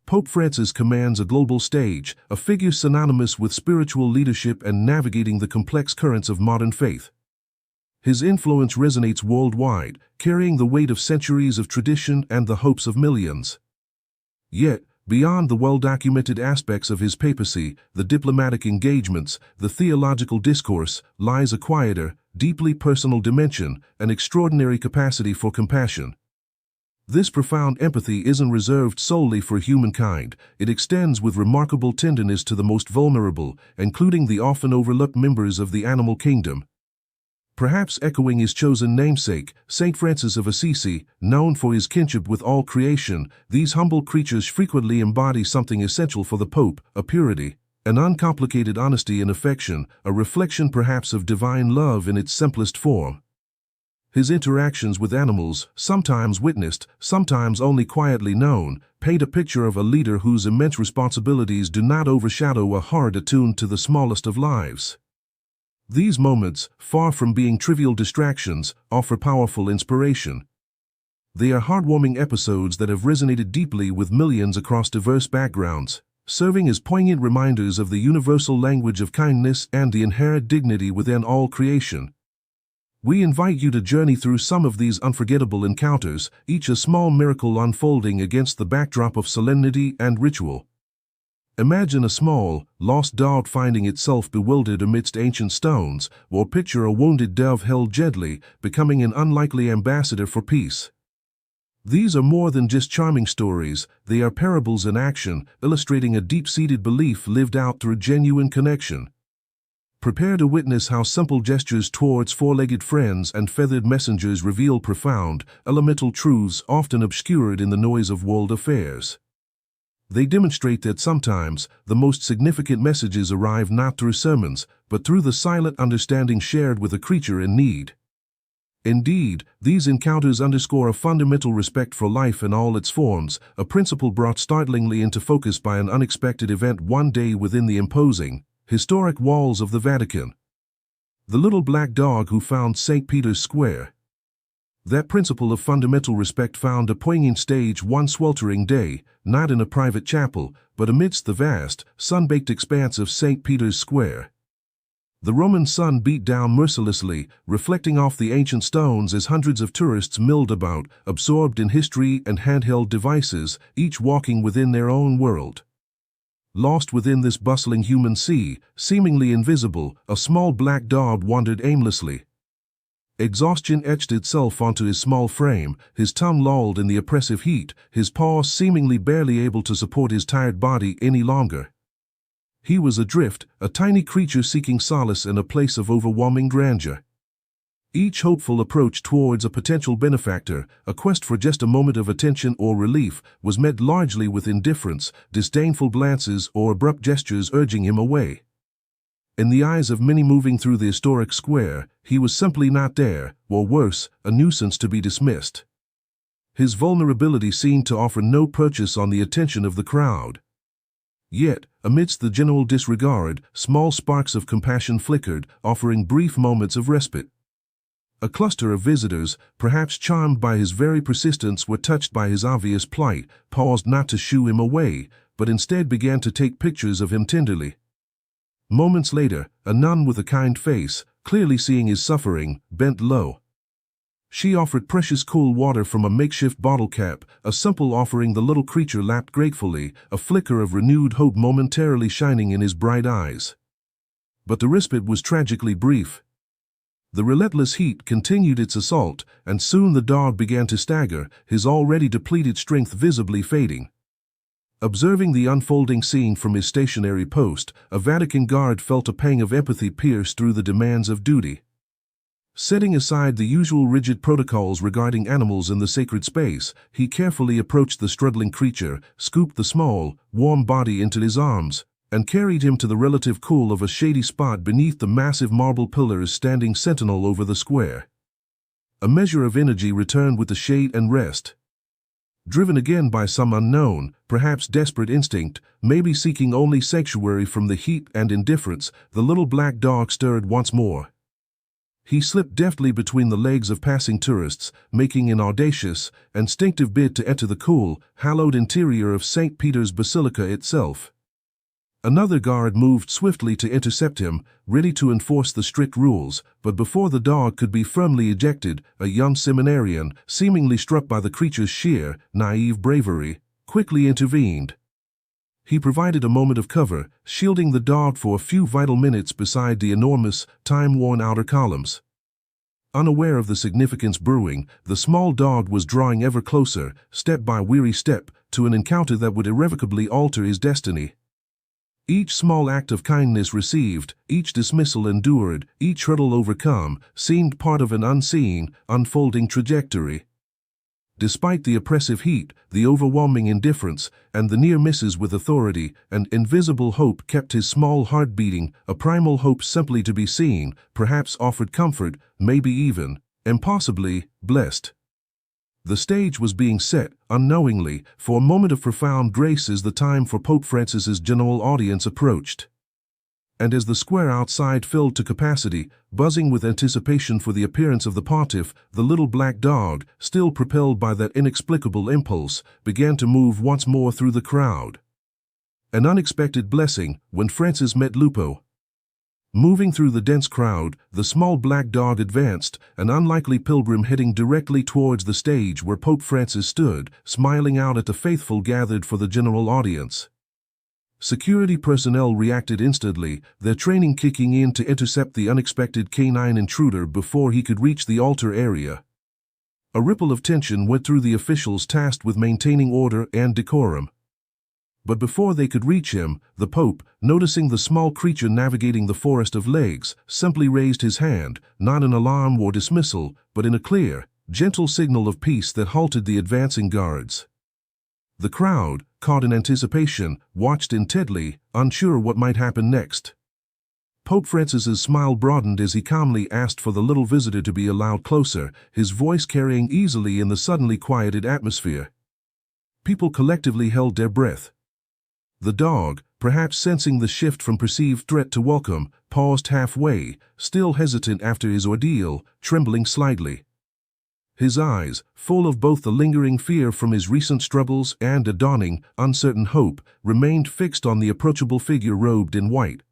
Pope Francis commands a global stage, a figure synonymous with spiritual leadership and navigating the complex currents of modern faith. His influence resonates worldwide, carrying the weight of centuries of tradition and the hopes of millions. Yet, beyond the well-documented aspects of his papacy, the diplomatic engagements, the theological discourse, lies a quieter, deeply personal dimension, an extraordinary capacity for compassion. This profound empathy isn't reserved solely for humankind. It extends with remarkable tenderness to the most vulnerable, including the often overlooked members of the animal kingdom. Perhaps echoing his chosen namesake, Saint Francis of Assisi, known for his kinship with all creation, these humble creatures frequently embody something essential for the Pope: a purity, an uncomplicated honesty and affection, a reflection perhaps of divine love in its simplest form. His interactions with animals, sometimes witnessed, sometimes only quietly known, paint a picture of a leader whose immense responsibilities do not overshadow a heart attuned to the smallest of lives. These moments, far from being trivial distractions, offer powerful inspiration. They are heartwarming episodes that have resonated deeply with millions across diverse backgrounds, serving as poignant reminders of the universal language of kindness and the inherent dignity within all creation. We invite you to journey through some of these unforgettable encounters, each a small miracle unfolding against the backdrop of solemnity and ritual. Imagine a small, lost dog finding itself bewildered amidst ancient stones, or picture a wounded dove held gently, becoming an unlikely ambassador for peace. These are more than just charming stories, they are parables in action, illustrating a deep-seated belief lived out through genuine connection. Prepare to witness how simple gestures towards four-legged friends and feathered messengers reveal profound, elemental truths often obscured in the noise of world affairs. They demonstrate that sometimes the most significant messages arrive not through sermons, but through the silent understanding shared with a creature in need. Indeed, these encounters underscore a fundamental respect for life in all its forms, a principle brought startlingly into focus by an unexpected event one day within the imposing, historic walls of the Vatican. The little black dog who found St. Peter's Square. That principle of fundamental respect found a poignant stage one sweltering day, not in a private chapel, but amidst the vast, sun-baked expanse of St. Peter's Square. The Roman sun beat down mercilessly, reflecting off the ancient stones as hundreds of tourists milled about, absorbed in history and handheld devices, each walking within their own world. Lost within this bustling human sea, seemingly invisible, a small black dog wandered aimlessly. Exhaustion etched itself onto his small frame, his tongue lolled in the oppressive heat, his paws seemingly barely able to support his tired body any longer. He was adrift, a tiny creature seeking solace in a place of overwhelming grandeur. Each hopeful approach towards a potential benefactor, a quest for just a moment of attention or relief, was met largely with indifference, disdainful glances, or abrupt gestures urging him away. In the eyes of many moving through the historic square, he was simply not there, or worse, a nuisance to be dismissed. His vulnerability seemed to offer no purchase on the attention of the crowd. Yet, amidst the general disregard, small sparks of compassion flickered, offering brief moments of respite. A cluster of visitors, perhaps charmed by his very persistence, were touched by his obvious plight, paused not to shoo him away, but instead began to take pictures of him tenderly. Moments later, a nun with a kind face, clearly seeing his suffering, bent low. She offered precious cool water from a makeshift bottle cap, a simple offering the little creature lapped gratefully, a flicker of renewed hope momentarily shining in his bright eyes. But the respite was tragically brief. The relentless heat continued its assault, and soon the dog began to stagger, his already depleted strength visibly fading. Observing the unfolding scene from his stationary post, a Vatican guard felt a pang of empathy pierce through the demands of duty. Setting aside the usual rigid protocols regarding animals in the sacred space, he carefully approached the struggling creature, scooped the small, warm body into his arms, and carried him to the relative cool of a shady spot beneath the massive marble pillars standing sentinel over the square. A measure of energy returned with the shade and rest. Driven again by some unknown, perhaps desperate instinct, maybe seeking only sanctuary from the heat and indifference, the little black dog stirred once more. He slipped deftly between the legs of passing tourists, making an audacious, instinctive bid to enter the cool, hallowed interior of St. Peter's Basilica itself. Another guard moved swiftly to intercept him, ready to enforce the strict rules, but before the dog could be firmly ejected, a young seminarian, seemingly struck by the creature's sheer, naive bravery, quickly intervened. He provided a moment of cover, shielding the dog for a few vital minutes beside the enormous, time-worn outer columns. Unaware of the significance brewing, the small dog was drawing ever closer, step by weary step, to an encounter that would irrevocably alter his destiny. Each small act of kindness received, each dismissal endured, each hurdle overcome, seemed part of an unseen, unfolding trajectory. Despite the oppressive heat, the overwhelming indifference, and the near misses with authority, an invisible hope kept his small heart beating, a primal hope simply to be seen, perhaps offered comfort, maybe even, impossibly, blessed. The stage was being set, unknowingly, for a moment of profound grace as the time for Pope Francis's general audience approached. And as the square outside filled to capacity, buzzing with anticipation for the appearance of the pontiff, the little black dog, still propelled by that inexplicable impulse, began to move once more through the crowd. An unexpected blessing when Francis met Lupo. Moving through the dense crowd, the small black dog advanced, an unlikely pilgrim heading directly towards the stage where Pope Francis stood, smiling out at the faithful gathered for the general audience. Security personnel reacted instantly, their training kicking in to intercept the unexpected canine intruder before he could reach the altar area. A ripple of tension went through the officials tasked with maintaining order and decorum. But before they could reach him, the Pope, noticing the small creature navigating the forest of legs, simply raised his hand, not in alarm or dismissal, but in a clear, gentle signal of peace that halted the advancing guards. The crowd, caught in anticipation, watched intently, unsure what might happen next. Pope Francis's smile broadened as he calmly asked for the little visitor to be allowed closer, his voice carrying easily in the suddenly quieted atmosphere. People collectively held their breath. The dog, perhaps sensing the shift from perceived threat to welcome, paused halfway, still hesitant after his ordeal, trembling slightly. His eyes, full of both the lingering fear from his recent struggles and a dawning, uncertain hope, remained fixed on the approachable figure robed in white.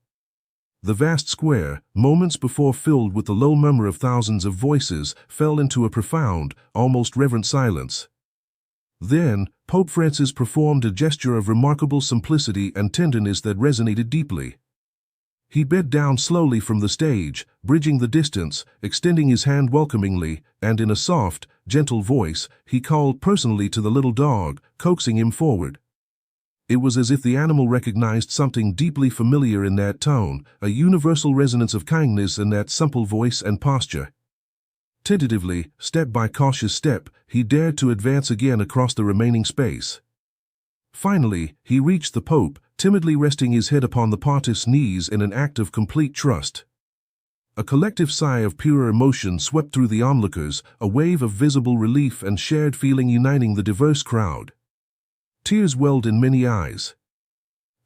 The vast square, moments before filled with the low murmur of thousands of voices, fell into a profound, almost reverent silence. Then, Pope Francis performed a gesture of remarkable simplicity and tenderness that resonated deeply. He bent down slowly from the stage, bridging the distance, extending his hand welcomingly, and in a soft, gentle voice, he called personally to the little dog, coaxing him forward. It was as if the animal recognized something deeply familiar in that tone, a universal resonance of kindness in that simple voice and posture. Tentatively, step by cautious step, he dared to advance again across the remaining space. Finally, he reached the Pope, timidly resting his head upon the pontiff's knees in an act of complete trust. A collective sigh of pure emotion swept through the onlookers, a wave of visible relief and shared feeling uniting the diverse crowd. Tears welled in many eyes.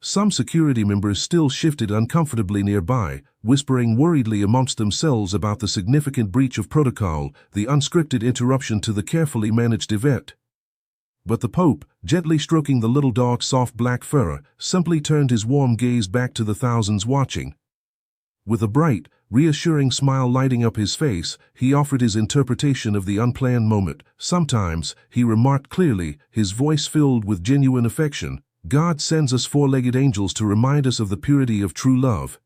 Some security members still shifted uncomfortably nearby, whispering worriedly amongst themselves about the significant breach of protocol, the unscripted interruption to the carefully managed event. But the Pope, gently stroking the little dog's soft black fur, simply turned his warm gaze back to the thousands watching. With a bright, reassuring smile lighting up his face, he offered his interpretation of the unplanned moment. Sometimes, he remarked clearly, his voice filled with genuine affection, God sends us four-legged angels to remind us of the purity of true love.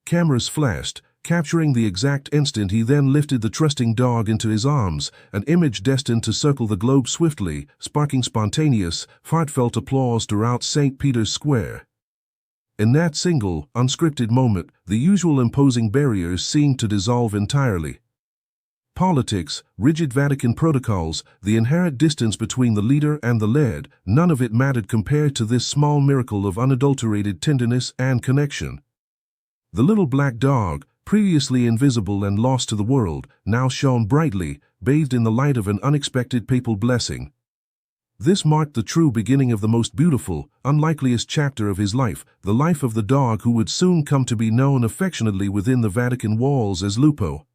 Cameras flashed, capturing the exact instant he then lifted the trusting dog into his arms, an image destined to circle the globe swiftly, sparking spontaneous, heartfelt applause throughout St. Peter's Square. In that single, unscripted moment, the usual imposing barriers seemed to dissolve entirely. Politics, rigid Vatican protocols, the inherent distance between the leader and the led, none of it mattered compared to this small miracle of unadulterated tenderness and connection. The little black dog, previously invisible and lost to the world, now shone brightly, bathed in the light of an unexpected papal blessing. This marked the true beginning of the most beautiful, unlikeliest chapter of his life, the life of the dog who would soon come to be known affectionately within the Vatican walls as Lupo.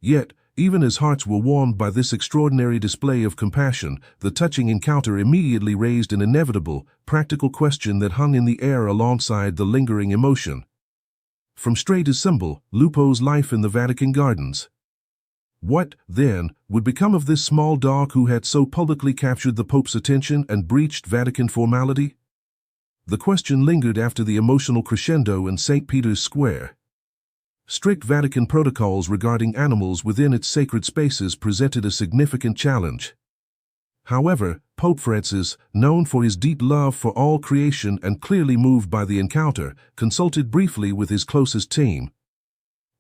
Yet, even as hearts were warmed by this extraordinary display of compassion, the touching encounter immediately raised an inevitable, practical question that hung in the air alongside the lingering emotion. From stray to symbol, Lupo's life in the Vatican Gardens. What, then, would become of this small dog who had so publicly captured the Pope's attention and breached Vatican formality? The question lingered after the emotional crescendo in St. Peter's Square. Strict Vatican protocols regarding animals within its sacred spaces presented a significant challenge. However, Pope Francis, known for his deep love for all creation and clearly moved by the encounter, consulted briefly with his closest team.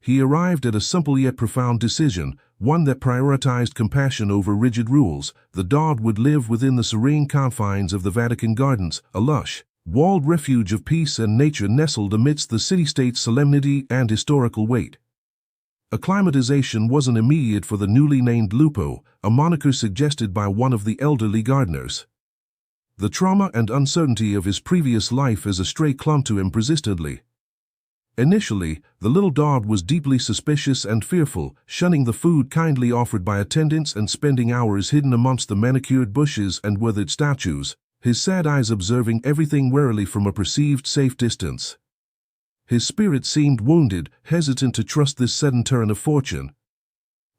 He arrived at a simple yet profound decision, one that prioritized compassion over rigid rules. The dog would live within the serene confines of the Vatican Gardens, a lush, walled refuge of peace and nature nestled amidst the city-state's solemnity and historical weight. Acclimatization wasn't immediate for the newly named Lupo, a moniker suggested by one of the elderly gardeners. The trauma and uncertainty of his previous life as a stray clung to him persistently. Initially, the little dog was deeply suspicious and fearful, shunning the food kindly offered by attendants and spending hours hidden amongst the manicured bushes and withered statues, his sad eyes observing everything warily from a perceived safe distance. His spirit seemed wounded, hesitant to trust this sudden turn of fortune.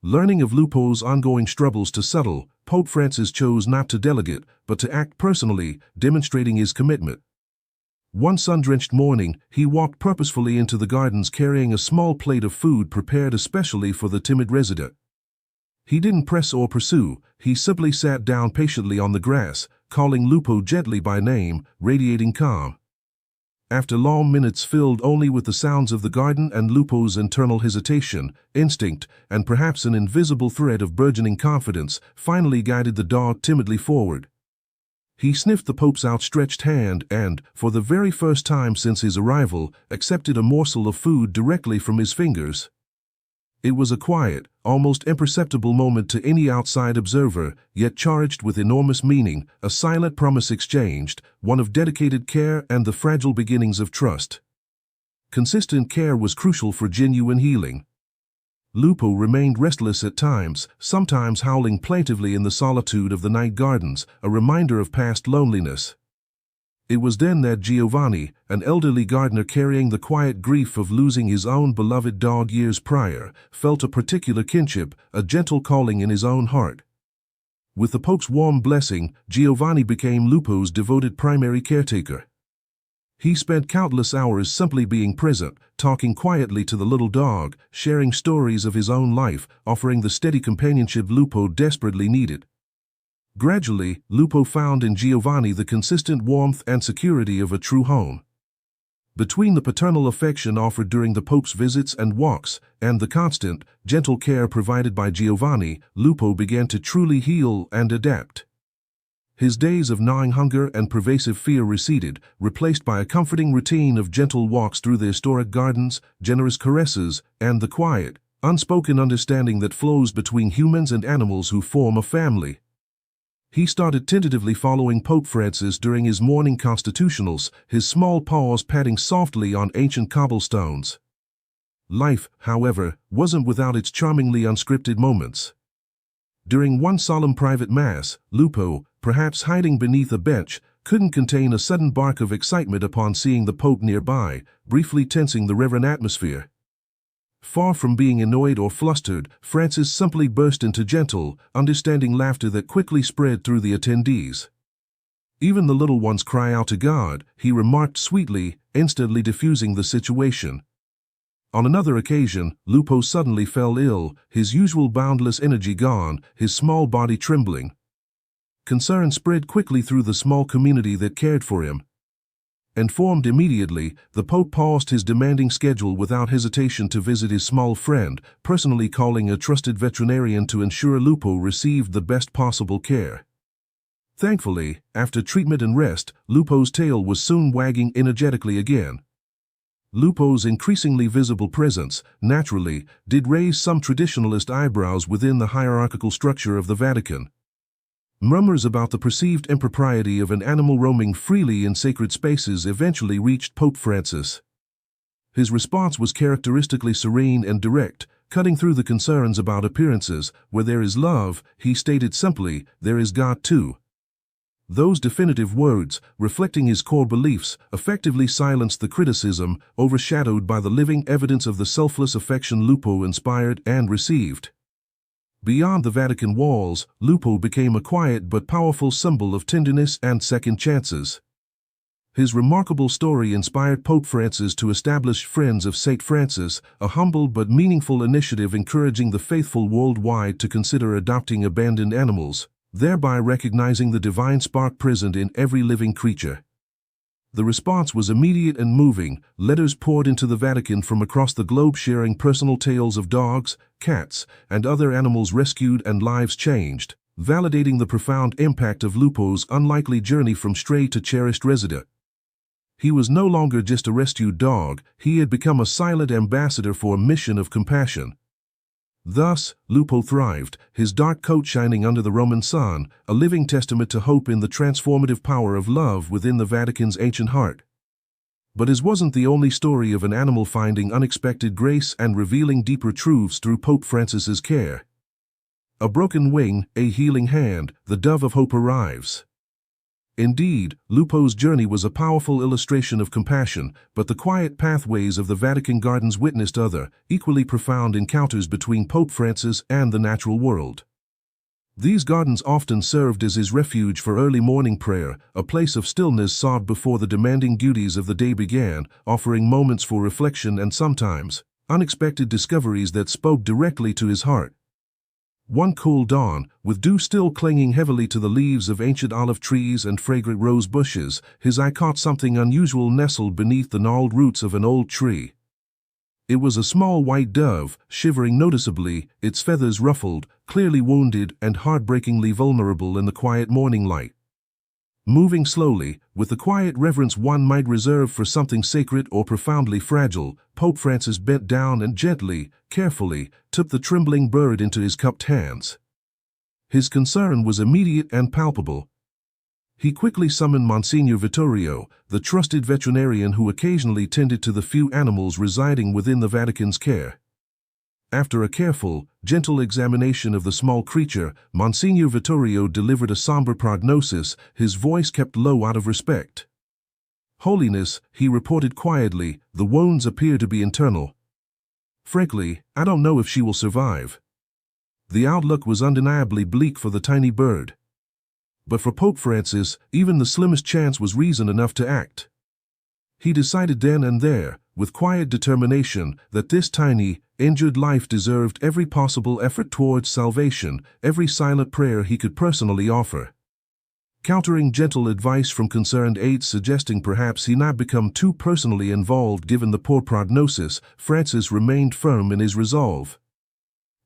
Learning of Lupo's ongoing struggles to settle, Pope Francis chose not to delegate, but to act personally, demonstrating his commitment. One sun-drenched morning, he walked purposefully into the gardens carrying a small plate of food prepared especially for the timid resident. He didn't press or pursue, he simply sat down patiently on the grass, calling Lupo gently by name, radiating calm. After long minutes filled only with the sounds of the garden and Lupo's internal hesitation, instinct, and perhaps an invisible thread of burgeoning confidence, finally guided the dog timidly forward. He sniffed the Pope's outstretched hand and, for the very first time since his arrival, accepted a morsel of food directly from his fingers. It was a quiet, almost imperceptible moment to any outside observer, yet charged with enormous meaning, a silent promise exchanged, one of dedicated care and the fragile beginnings of trust. Consistent care was crucial for genuine healing. Lupo remained restless at times, sometimes howling plaintively in the solitude of the night gardens, a reminder of past loneliness. It was then that Giovanni, an elderly gardener carrying the quiet grief of losing his own beloved dog years prior, felt a particular kinship, a gentle calling in his own heart. With the Pope's warm blessing, Giovanni became Lupo's devoted primary caretaker. He spent countless hours simply being present, talking quietly to the little dog, sharing stories of his own life, offering the steady companionship Lupo desperately needed. Gradually, Lupo found in Giovanni the consistent warmth and security of a true home. Between the paternal affection offered during the Pope's visits and walks, and the constant, gentle care provided by Giovanni, Lupo began to truly heal and adapt. His days of gnawing hunger and pervasive fear receded, replaced by a comforting routine of gentle walks through the historic gardens, generous caresses, and the quiet, unspoken understanding that flows between humans and animals who form a family. He started tentatively following Pope Francis during his morning constitutionals, his small paws patting softly on ancient cobblestones. Life, however, wasn't without its charmingly unscripted moments. During one solemn private mass, Lupo, perhaps hiding beneath a bench, couldn't contain a sudden bark of excitement upon seeing the Pope nearby, briefly tensing the reverent atmosphere. Far from being annoyed or flustered, Francis simply burst into gentle, understanding laughter that quickly spread through the attendees. "Even the little ones cry out to God," he remarked sweetly, instantly diffusing the situation. On another occasion, Lupo suddenly fell ill, his usual boundless energy gone, his small body trembling. Concern spread quickly through the small community that cared for him. Informed immediately, the Pope paused his demanding schedule without hesitation to visit his small friend, personally calling a trusted veterinarian to ensure Lupo received the best possible care. Thankfully, after treatment and rest, Lupo's tail was soon wagging energetically again. Lupo's increasingly visible presence, naturally, did raise some traditionalist eyebrows within the hierarchical structure of the Vatican. Murmurs about the perceived impropriety of an animal roaming freely in sacred spaces eventually reached Pope Francis. His response was characteristically serene and direct, cutting through the concerns about appearances. Where there is love, he stated simply, there is God too. Those definitive words, reflecting his core beliefs, effectively silenced the criticism, overshadowed by the living evidence of the selfless affection Lupo inspired and received. Beyond the Vatican walls, Lupo became a quiet but powerful symbol of tenderness and second chances. His remarkable story inspired Pope Francis to establish Friends of St. Francis, a humble but meaningful initiative encouraging the faithful worldwide to consider adopting abandoned animals, thereby recognizing the divine spark present in every living creature. The response was immediate and moving. Letters poured into the Vatican from across the globe sharing personal tales of dogs, cats, and other animals rescued and lives changed, validating the profound impact of Lupo's unlikely journey from stray to cherished resident. He was no longer just a rescued dog, he had become a silent ambassador for a mission of compassion. Thus, Lupo thrived, his dark coat shining under the Roman sun, a living testament to hope in the transformative power of love within the Vatican's ancient heart. But his wasn't the only story of an animal finding unexpected grace and revealing deeper truths through Pope Francis's care. A broken wing, a healing hand, the dove of hope arrives. Indeed, Lupo's journey was a powerful illustration of compassion, but the quiet pathways of the Vatican Gardens witnessed other, equally profound encounters between Pope Francis and the natural world. These gardens often served as his refuge for early morning prayer, a place of stillness sought before the demanding duties of the day began, offering moments for reflection and sometimes unexpected discoveries that spoke directly to his heart. One cool dawn, with dew still clinging heavily to the leaves of ancient olive trees and fragrant rose bushes, his eye caught something unusual nestled beneath the gnarled roots of an old tree. It was a small white dove, shivering noticeably, its feathers ruffled, clearly wounded and heartbreakingly vulnerable in the quiet morning light. Moving slowly, with the quiet reverence one might reserve for something sacred or profoundly fragile, Pope Francis bent down and gently, carefully, took the trembling bird into his cupped hands. His concern was immediate and palpable. He quickly summoned Monsignor Vittorio, the trusted veterinarian who occasionally tended to the few animals residing within the Vatican's care. After a careful, gentle examination of the small creature, Monsignor Vittorio delivered a somber prognosis, his voice kept low out of respect. "Holiness," he reported quietly, "the wounds appear to be internal. Frankly, I don't know if she will survive." The outlook was undeniably bleak for the tiny bird. But for Pope Francis, even the slimmest chance was reason enough to act. He decided then and there, with quiet determination, that this tiny, injured life deserved every possible effort towards salvation, every silent prayer he could personally offer. Countering gentle advice from concerned aides suggesting perhaps he not become too personally involved given the poor prognosis, Francis remained firm in his resolve.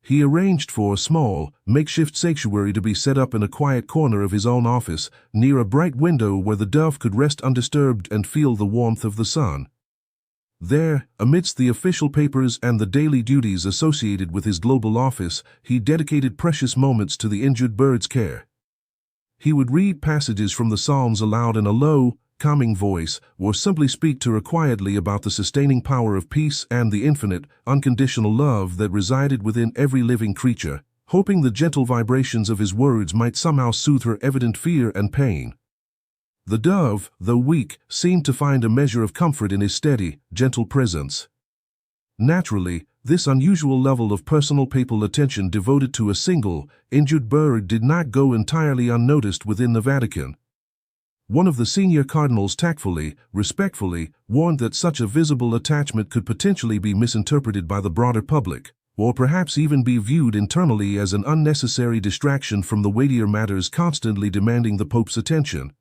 He arranged for a small, makeshift sanctuary to be set up in a quiet corner of his own office, near a bright window where the dove could rest undisturbed and feel the warmth of the sun. There, amidst the official papers and the daily duties associated with his global office, he dedicated precious moments to the injured bird's care. He would read passages from the Psalms aloud in a low, calming voice, or simply speak to her quietly about the sustaining power of peace and the infinite, unconditional love that resided within every living creature, hoping the gentle vibrations of his words might somehow soothe her evident fear and pain. The dove, though weak, seemed to find a measure of comfort in his steady, gentle presence. Naturally, this unusual level of personal papal attention devoted to a single, injured bird did not go entirely unnoticed within the Vatican. One of the senior cardinals tactfully, respectfully, warned that such a visible attachment could potentially be misinterpreted by the broader public, or perhaps even be viewed internally as an unnecessary distraction from the weightier matters constantly demanding the Pope's attention.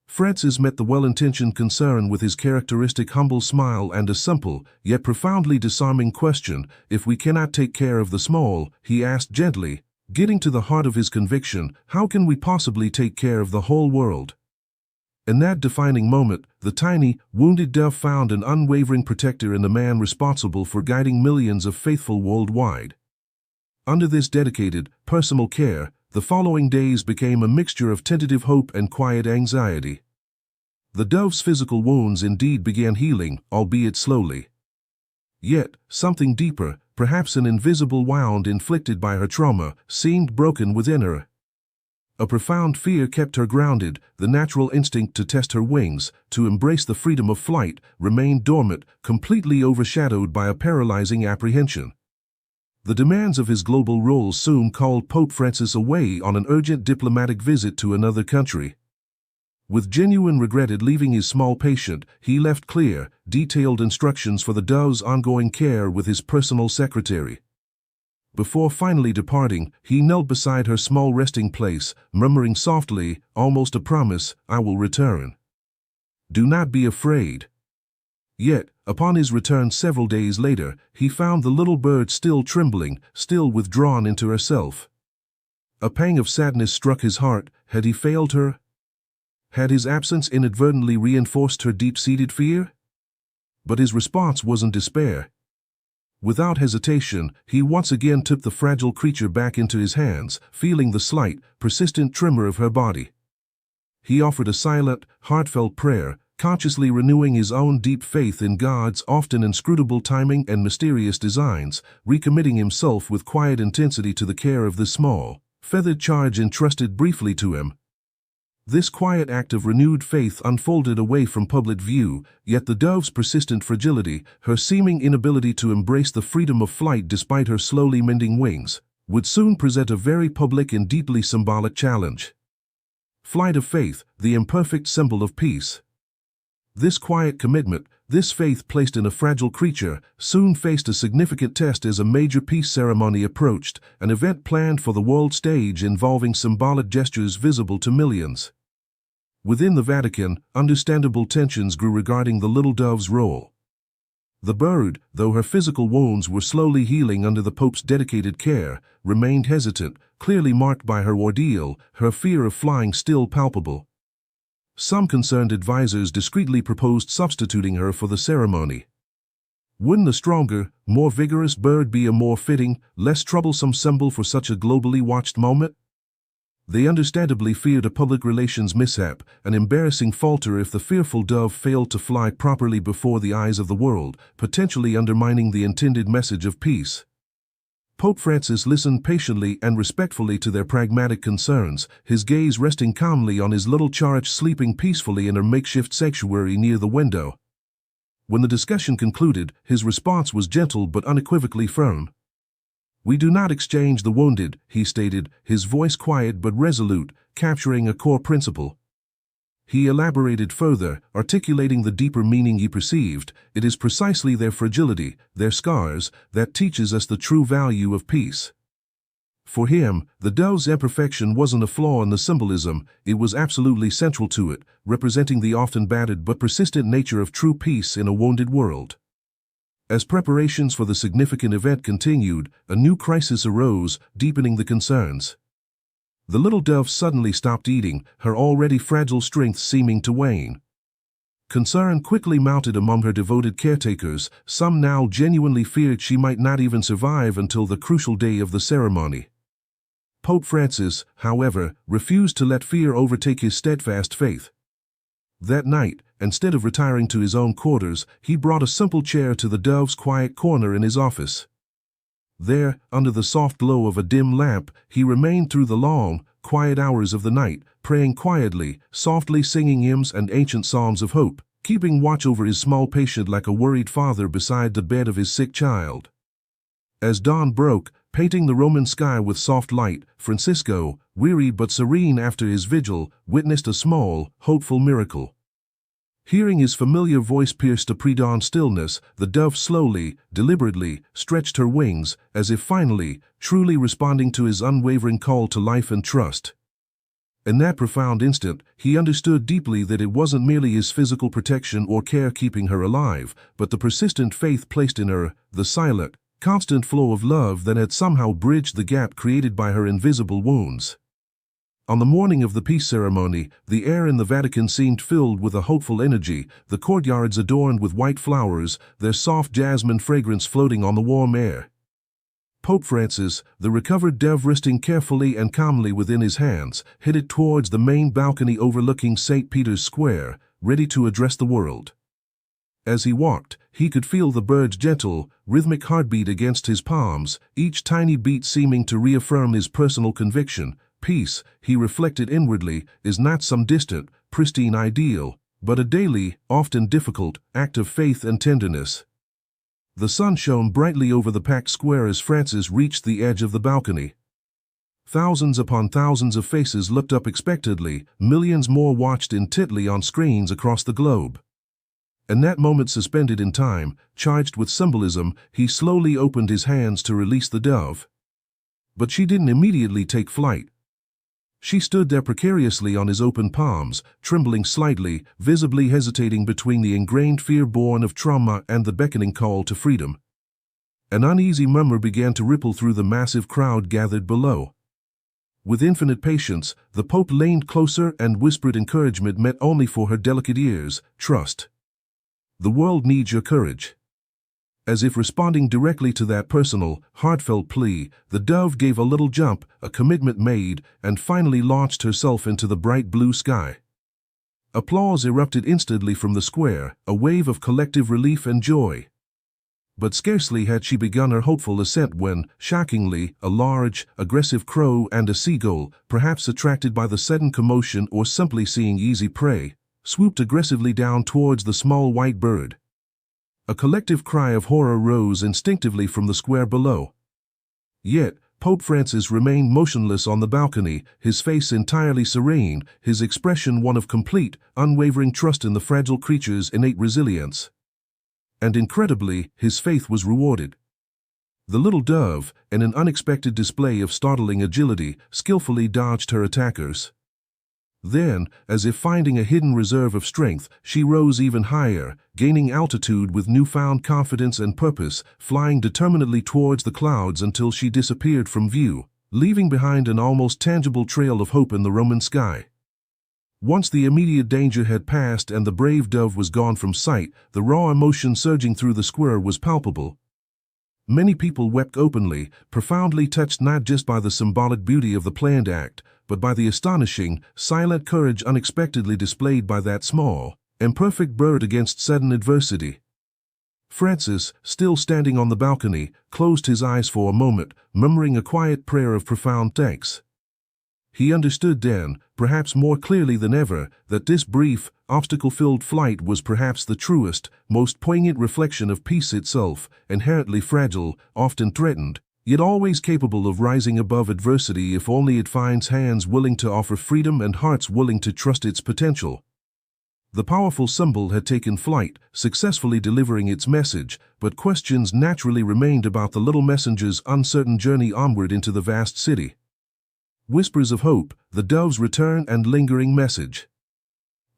Francis met the well-intentioned concern with his characteristic humble smile and a simple, yet profoundly disarming question. "If we cannot take care of the small," he asked gently, getting to the heart of his conviction, "how can we possibly take care of the whole world?" In that defining moment, the tiny, wounded dove found an unwavering protector in the man responsible for guiding millions of faithful worldwide. Under this dedicated, personal care, the following days became a mixture of tentative hope and quiet anxiety. The dove's physical wounds indeed began healing, albeit slowly. Yet, something deeper, perhaps an invisible wound inflicted by her trauma, seemed broken within her. A profound fear kept her grounded. The natural instinct to test her wings, to embrace the freedom of flight, remained dormant, completely overshadowed by a paralyzing apprehension. The demands of his global role soon called Pope Francis away on an urgent diplomatic visit to another country. With genuine regret at leaving his small patient, he left clear, detailed instructions for the dove's ongoing care with his personal secretary. Before finally departing, he knelt beside her small resting place, murmuring softly, almost a promise, "I will return. Do not be afraid." Yet, upon his return several days later, he found the little bird still trembling, still withdrawn into herself. A pang of sadness struck his heart. Had he failed her? Had his absence inadvertently reinforced her deep-seated fear? But his response wasn't despair. Without hesitation, he once again took the fragile creature back into his hands, feeling the slight, persistent tremor of her body. He offered a silent, heartfelt prayer, consciously renewing his own deep faith in God's often inscrutable timing and mysterious designs, recommitting himself with quiet intensity to the care of this small, feathered charge entrusted briefly to him. This quiet act of renewed faith unfolded away from public view, yet the dove's persistent fragility, her seeming inability to embrace the freedom of flight despite her slowly mending wings, would soon present a very public and deeply symbolic challenge. Flight of faith, the imperfect symbol of peace. This quiet commitment, this faith placed in a fragile creature, soon faced a significant test as a major peace ceremony approached, an event planned for the world stage involving symbolic gestures visible to millions. Within the Vatican, understandable tensions grew regarding the little dove's role. The bird, though her physical wounds were slowly healing under the Pope's dedicated care, remained hesitant, clearly marked by her ordeal, her fear of flying still palpable. Some concerned advisors discreetly proposed substituting her for the ceremony. Wouldn't the stronger, more vigorous bird be a more fitting, less troublesome symbol for such a globally watched moment? They understandably feared a public relations mishap, an embarrassing falter if the fearful dove failed to fly properly before the eyes of the world, potentially undermining the intended message of peace. Pope Francis listened patiently and respectfully to their pragmatic concerns, his gaze resting calmly on his little charge sleeping peacefully in her makeshift sanctuary near the window. When the discussion concluded, his response was gentle but unequivocally firm. "We do not exchange the wounded," he stated, his voice quiet but resolute, capturing a core principle. He elaborated further, articulating the deeper meaning he perceived. It is precisely their fragility, their scars, that teaches us the true value of peace. For him, the dove's imperfection wasn't a flaw in the symbolism, it was absolutely central to it, representing the often battered but persistent nature of true peace in a wounded world. As preparations for the significant event continued, a new crisis arose, deepening the concerns. The little dove suddenly stopped eating, her already fragile strength seeming to wane. Concern quickly mounted among her devoted caretakers, some now genuinely feared she might not even survive until the crucial day of the ceremony. Pope Francis, however, refused to let fear overtake his steadfast faith. That night, instead of retiring to his own quarters, he brought a simple chair to the dove's quiet corner in his office. There, under the soft glow of a dim lamp, he remained through the long, quiet hours of the night, praying quietly, softly singing hymns and ancient psalms of hope, keeping watch over his small patient like a worried father beside the bed of his sick child. As dawn broke, painting the Roman sky with soft light, Francisco, weary but serene after his vigil, witnessed a small, hopeful miracle. Hearing his familiar voice pierce the pre-dawn stillness, the dove slowly, deliberately, stretched her wings, as if finally, truly responding to his unwavering call to life and trust. In that profound instant, he understood deeply that it wasn't merely his physical protection or care keeping her alive, but the persistent faith placed in her, the silent, constant flow of love that had somehow bridged the gap created by her invisible wounds. On the morning of the peace ceremony, the air in the Vatican seemed filled with a hopeful energy, the courtyards adorned with white flowers, their soft jasmine fragrance floating on the warm air. Pope Francis, the recovered dove resting carefully and calmly within his hands, headed towards the main balcony overlooking St. Peter's Square, ready to address the world. As he walked, he could feel the bird's gentle, rhythmic heartbeat against his palms, each tiny beat seeming to reaffirm his personal conviction. Peace, he reflected inwardly, is not some distant, pristine ideal, but a daily, often difficult, act of faith and tenderness. The sun shone brightly over the packed square as Francis reached the edge of the balcony. Thousands upon thousands of faces looked up expectantly, millions more watched intently on screens across the globe. In that moment suspended in time, charged with symbolism, he slowly opened his hands to release the dove. But she didn't immediately take flight. She stood there precariously on his open palms, trembling slightly, visibly hesitating between the ingrained fear born of trauma and the beckoning call to freedom. An uneasy murmur began to ripple through the massive crowd gathered below. With infinite patience, the Pope leaned closer and whispered encouragement meant only for her delicate ears: trust. The world needs your courage. As if responding directly to that personal, heartfelt plea, the dove gave a little jump, a commitment made, and finally launched herself into the bright blue sky. Applause erupted instantly from the square, a wave of collective relief and joy. But scarcely had she begun her hopeful ascent when, shockingly, a large, aggressive crow and a seagull, perhaps attracted by the sudden commotion or simply seeing easy prey, swooped aggressively down towards the small white bird. A collective cry of horror rose instinctively from the square below. Yet, Pope Francis remained motionless on the balcony, his face entirely serene, his expression one of complete, unwavering trust in the fragile creature's innate resilience. And incredibly, his faith was rewarded. The little dove, in an unexpected display of startling agility, skillfully dodged her attackers. Then, as if finding a hidden reserve of strength, she rose even higher, gaining altitude with newfound confidence and purpose, flying determinedly towards the clouds until she disappeared from view, leaving behind an almost tangible trail of hope in the Roman sky. Once the immediate danger had passed and the brave dove was gone from sight, the raw emotion surging through the square was palpable. Many people wept openly, profoundly touched not just by the symbolic beauty of the planned act, but by the astonishing, silent courage unexpectedly displayed by that small, imperfect bird against sudden adversity. Francis, still standing on the balcony, closed his eyes for a moment, murmuring a quiet prayer of profound thanks. He understood then, perhaps more clearly than ever, that this brief, obstacle-filled flight was perhaps the truest, most poignant reflection of peace itself, inherently fragile, often threatened, yet always capable of rising above adversity if only it finds hands willing to offer freedom and hearts willing to trust its potential. The powerful symbol had taken flight, successfully delivering its message, but questions naturally remained about the little messenger's uncertain journey onward into the vast city. Whispers of hope, the dove's return and lingering message.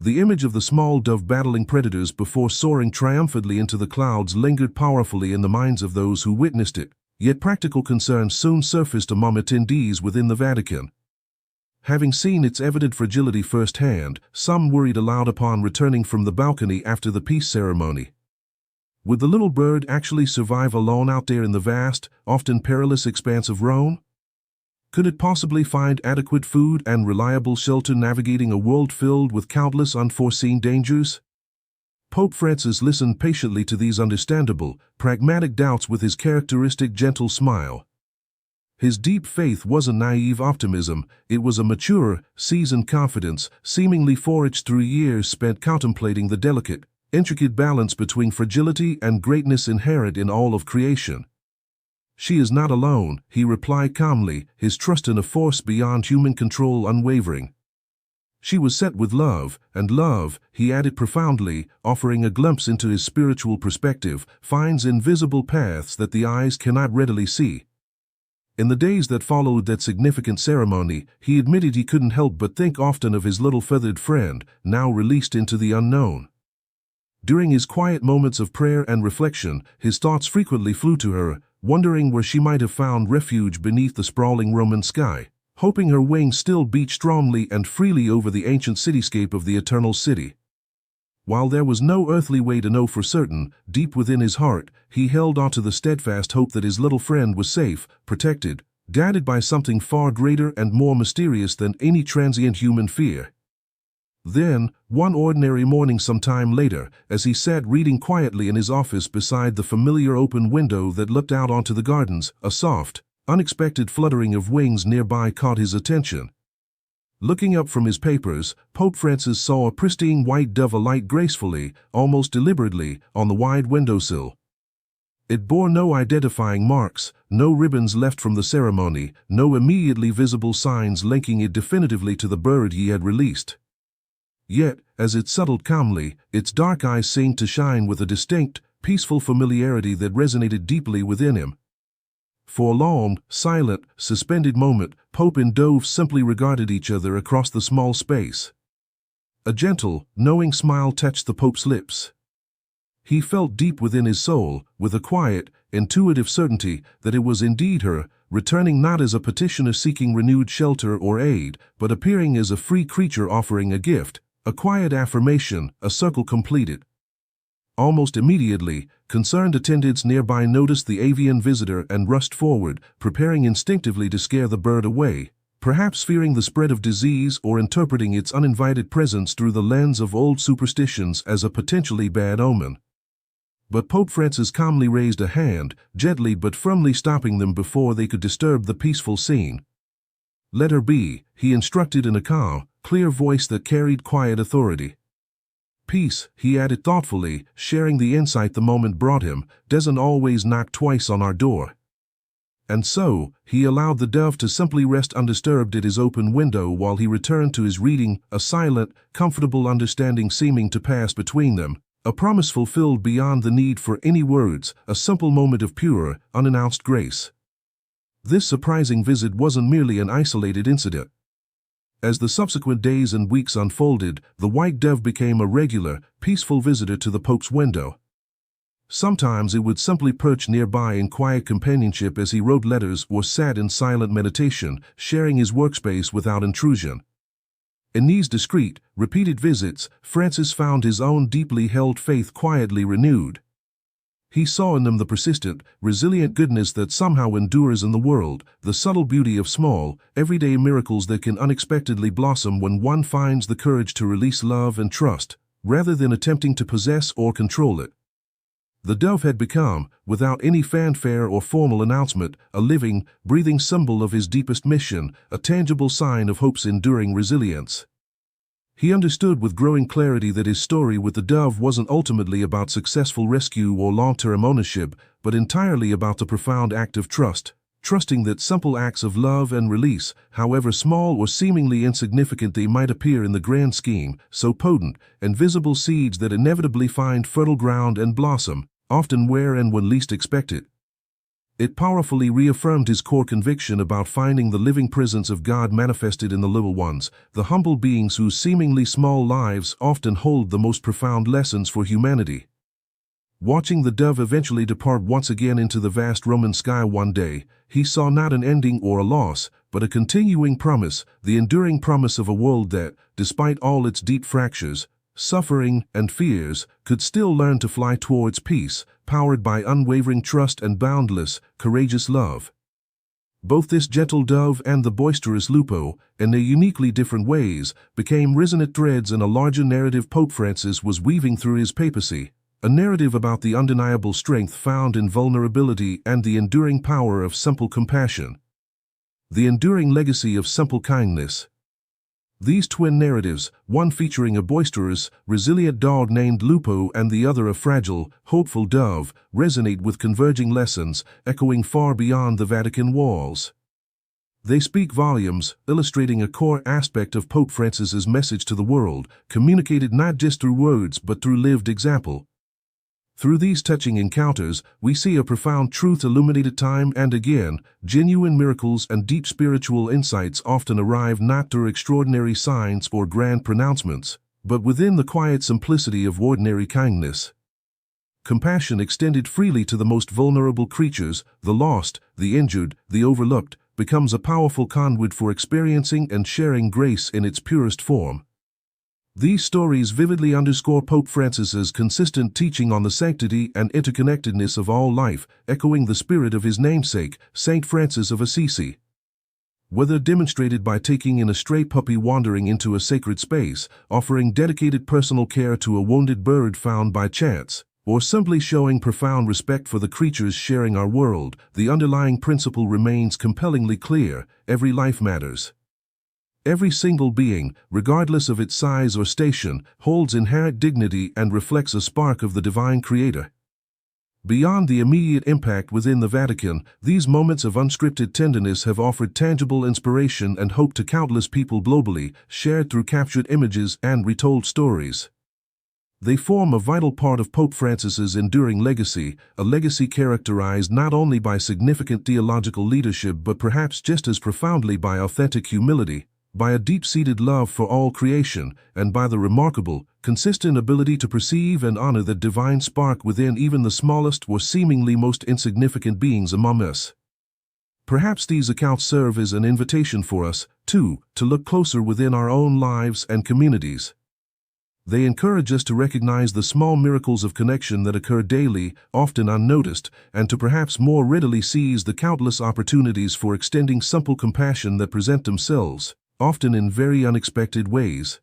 The image of the small dove battling predators before soaring triumphantly into the clouds lingered powerfully in the minds of those who witnessed it, yet practical concerns soon surfaced among attendees within the Vatican. Having seen its evident fragility firsthand, some worried aloud upon returning from the balcony after the peace ceremony. Would the little bird actually survive alone out there in the vast, often perilous expanse of Rome? Could it possibly find adequate food and reliable shelter navigating a world filled with countless unforeseen dangers? Pope Francis listened patiently to these understandable, pragmatic doubts with his characteristic gentle smile. His deep faith wasn't naive optimism, it was a mature, seasoned confidence, seemingly forged through years spent contemplating the delicate, intricate balance between fragility and greatness inherent in all of creation. "She is not alone," he replied calmly, his trust in a force beyond human control unwavering. "She was sent with love, and love," he added profoundly, offering a glimpse into his spiritual perspective, "finds invisible paths that the eyes cannot readily see." In the days that followed that significant ceremony, he admitted he couldn't help but think often of his little feathered friend, now released into the unknown. During his quiet moments of prayer and reflection, his thoughts frequently flew to her, wondering where she might have found refuge beneath the sprawling Roman sky, hoping her wings still beat strongly and freely over the ancient cityscape of the Eternal City. While there was no earthly way to know for certain, deep within his heart, he held on to the steadfast hope that his little friend was safe, protected, guided by something far greater and more mysterious than any transient human fear. Then, one ordinary morning sometime later, as he sat reading quietly in his office beside the familiar open window that looked out onto the gardens, a soft, unexpected fluttering of wings nearby caught his attention. Looking up from his papers, Pope Francis saw a pristine white dove alight gracefully, almost deliberately, on the wide windowsill. It bore no identifying marks, no ribbons left from the ceremony, no immediately visible signs linking it definitively to the bird he had released. Yet, as it settled calmly, its dark eyes seemed to shine with a distinct, peaceful familiarity that resonated deeply within him. For a long, silent, suspended moment, Pope and dove simply regarded each other across the small space. A gentle, knowing smile touched the Pope's lips. He felt deep within his soul, with a quiet, intuitive certainty, that it was indeed her, returning not as a petitioner seeking renewed shelter or aid, but appearing as a free creature offering a gift, a quiet affirmation, a circle completed. Almost immediately, concerned attendants nearby noticed the avian visitor and rushed forward, preparing instinctively to scare the bird away, perhaps fearing the spread of disease or interpreting its uninvited presence through the lens of old superstitions as a potentially bad omen. But Pope Francis calmly raised a hand, gently but firmly stopping them before they could disturb the peaceful scene. "Let her be," he instructed in a calm, clear voice that carried quiet authority. "Peace," he added thoughtfully, sharing the insight the moment brought him, "doesn't always knock twice on our door." And so, he allowed the dove to simply rest undisturbed at his open window while he returned to his reading, a silent, comfortable understanding seeming to pass between them, a promise fulfilled beyond the need for any words, a simple moment of pure, unannounced grace. This surprising visit wasn't merely an isolated incident. As the subsequent days and weeks unfolded, the white dove became a regular, peaceful visitor to the Pope's window. Sometimes it would simply perch nearby in quiet companionship as he wrote letters or sat in silent meditation, sharing his workspace without intrusion. In these discreet, repeated visits, Francis found his own deeply held faith quietly renewed. He saw in them the persistent, resilient goodness that somehow endures in the world, the subtle beauty of small, everyday miracles that can unexpectedly blossom when one finds the courage to release love and trust, rather than attempting to possess or control it. The dove had become, without any fanfare or formal announcement, a living, breathing symbol of his deepest mission, a tangible sign of hope's enduring resilience. He understood with growing clarity that his story with the dove wasn't ultimately about successful rescue or long-term ownership, but entirely about the profound act of trust, trusting that simple acts of love and release, however small or seemingly insignificant they might appear in the grand scheme, so potent and visible seeds that inevitably find fertile ground and blossom, often where and when least expected. It powerfully reaffirmed his core conviction about finding the living presence of God manifested in the little ones, the humble beings whose seemingly small lives often hold the most profound lessons for humanity. Watching the dove eventually depart once again into the vast Roman sky one day, he saw not an ending or a loss, but a continuing promise, the enduring promise of a world that, despite all its deep fractures, suffering, and fears, could still learn to fly towards peace, powered by unwavering trust and boundless, courageous love. Both this gentle dove and the boisterous Lupo, in their uniquely different ways, became resonant threads in a larger narrative Pope Francis was weaving through his papacy, a narrative about the undeniable strength found in vulnerability and the enduring power of simple compassion. The enduring legacy of simple kindness. These twin narratives, one featuring a boisterous, resilient dog named Lupo and the other a fragile, hopeful dove, resonate with converging lessons, echoing far beyond the Vatican walls. They speak volumes, illustrating a core aspect of Pope Francis's message to the world, communicated not just through words but through lived example. Through these touching encounters, we see a profound truth illuminated time and again. Genuine miracles and deep spiritual insights often arrive not through extraordinary signs or grand pronouncements, but within the quiet simplicity of ordinary kindness. Compassion extended freely to the most vulnerable creatures, the lost, the injured, the overlooked, becomes a powerful conduit for experiencing and sharing grace in its purest form. These stories vividly underscore Pope Francis's consistent teaching on the sanctity and interconnectedness of all life, echoing the spirit of his namesake, Saint Francis of Assisi. Whether demonstrated by taking in a stray puppy wandering into a sacred space, offering dedicated personal care to a wounded bird found by chance, or simply showing profound respect for the creatures sharing our world, the underlying principle remains compellingly clear: every life matters. Every single being, regardless of its size or station, holds inherent dignity and reflects a spark of the divine creator. Beyond the immediate impact within the Vatican, these moments of unscripted tenderness have offered tangible inspiration and hope to countless people globally, shared through captured images and retold stories. They form a vital part of Pope Francis's enduring legacy, a legacy characterized not only by significant theological leadership but perhaps just as profoundly by authentic humility, by a deep-seated love for all creation, and by the remarkable, consistent ability to perceive and honor the divine spark within even the smallest or seemingly most insignificant beings among us. Perhaps these accounts serve as an invitation for us, too, to look closer within our own lives and communities. They encourage us to recognize the small miracles of connection that occur daily, often unnoticed, and to perhaps more readily seize the countless opportunities for extending simple compassion that present themselves, often in very unexpected ways.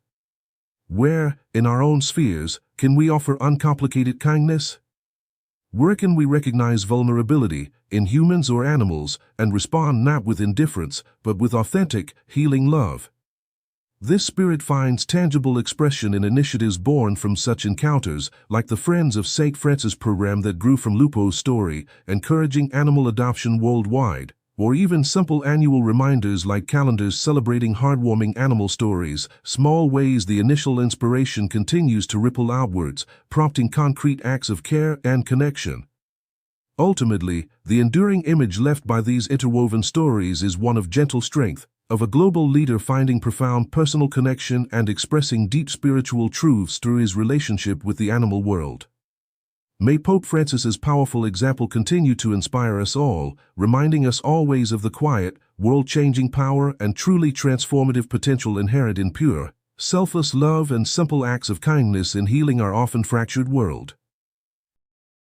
Where, in our own spheres, can we offer uncomplicated kindness? Where can we recognize vulnerability, in humans or animals, and respond not with indifference, but with authentic, healing love? This spirit finds tangible expression in initiatives born from such encounters, like the Friends of St. Francis program that grew from Lupo's story, encouraging animal adoption worldwide, or even simple annual reminders like calendars celebrating heartwarming animal stories, small ways the initial inspiration continues to ripple outwards, prompting concrete acts of care and connection. Ultimately, the enduring image left by these interwoven stories is one of gentle strength, of a global leader finding profound personal connection and expressing deep spiritual truths through his relationship with the animal world. May Pope Francis's powerful example continue to inspire us all, reminding us always of the quiet, world-changing power and truly transformative potential inherent in pure, selfless love and simple acts of kindness in healing our often fractured world.